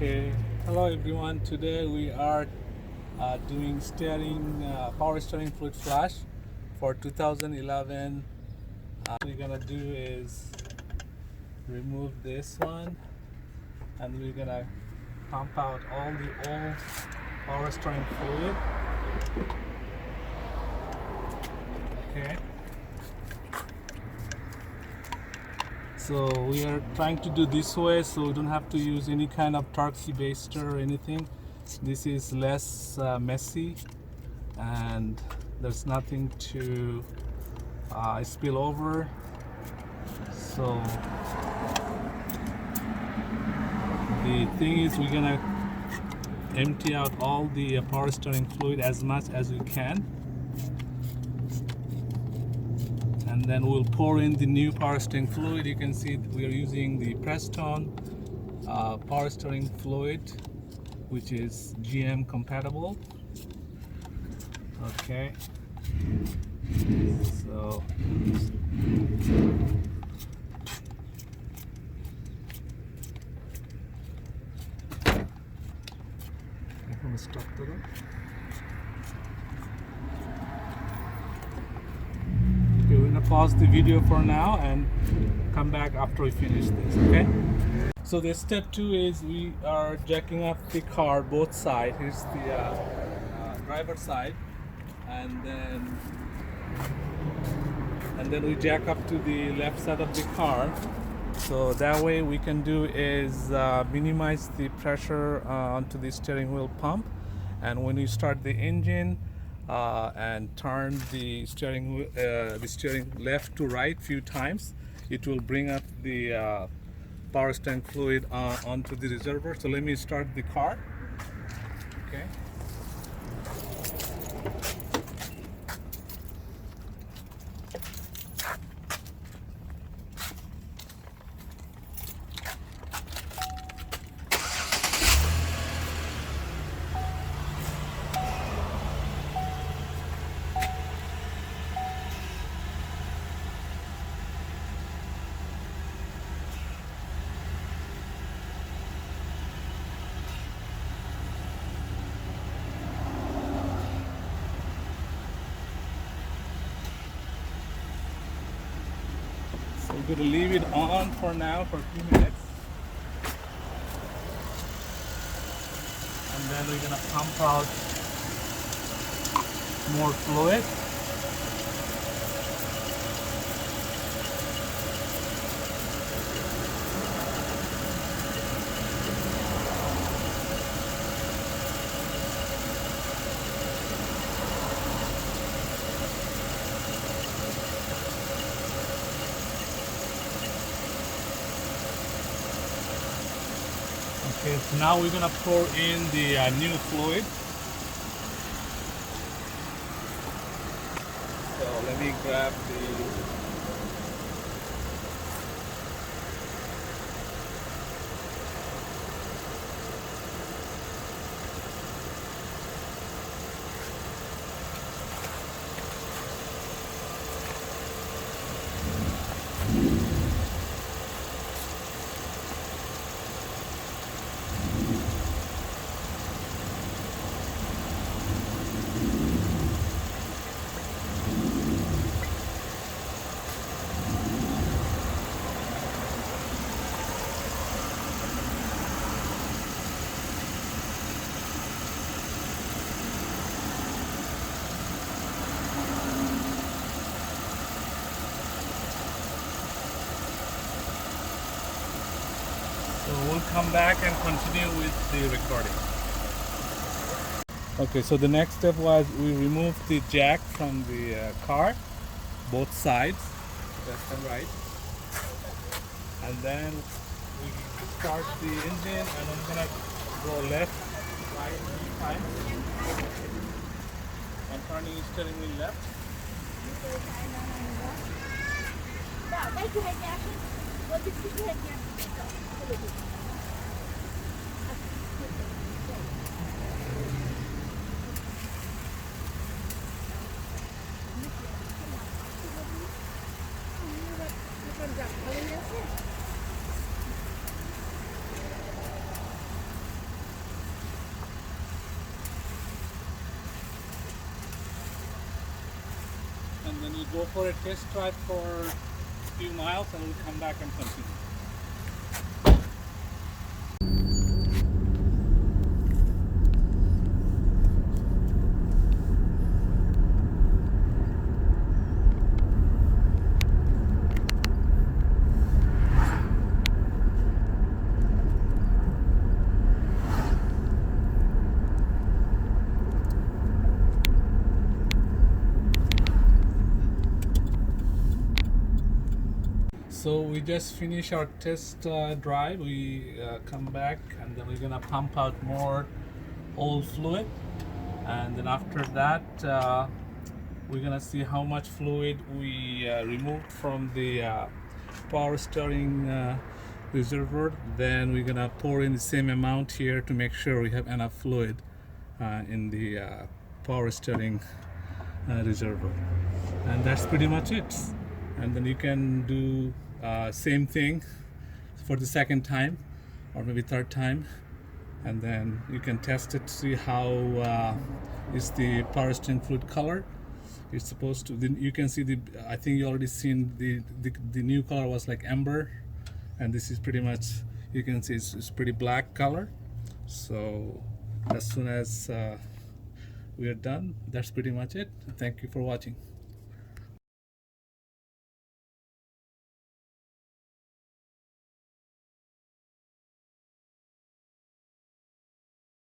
Okay, hello everyone. Today we are doing power steering fluid flush for 2011. What we're gonna do is remove this one, and we're gonna pump out all the old power steering fluid. Okay. So we are trying to do this way so we don't have to use any kind of Torx baster or anything. This is less messy and there's nothing to spill over. So the thing is, we're gonna empty out all the power steering fluid as much as we can, and then we'll pour in the new power steering fluid. You can see we are using the Prestone power steering fluid, which is GM compatible. Okay, so I'm gonna stop that. Okay, we're gonna pause the video for now and come back after we finish this. Okay. So the step 2 is we are jacking up the car both sides. Here's the driver side, and then we jack up to the left side of the car. So that way we can do is minimize the pressure onto the steering wheel pump, and when you start the engine and turn the steering left to right few times, it will bring up the power steering fluid onto the reservoir. So let me start the car. Okay. So we're going to leave it on for now for a few minutes, and then we're going to pump out more fluid. Okay, so now we're gonna pour in the new fluid. So let me grab the So we'll come back and continue with the recording. Okay, so the next step was we removed the jack from the car, both sides, left and right. And then we start the engine, and I'm gonna go left, right, 3 times. I'm turning the steering wheel left. then we go for a test drive for a few miles, and we'll come back and continue. So we just finished our test drive. We come back, and then we're gonna pump out more old fluid, and then after that we're gonna see how much fluid we removed from the power steering reservoir. Then we're gonna pour in the same amount here to make sure we have enough fluid in the power steering reservoir, and that's pretty much it. And then you can do same thing for the second time or maybe third time, and then you can test it to see how is the power steering fluid color. It's supposed to, then you can see the, I think you already seen the new color was like amber, and this is pretty much, you can see it's pretty black color. So as soon as we are done, that's pretty much it. Thank you for watching.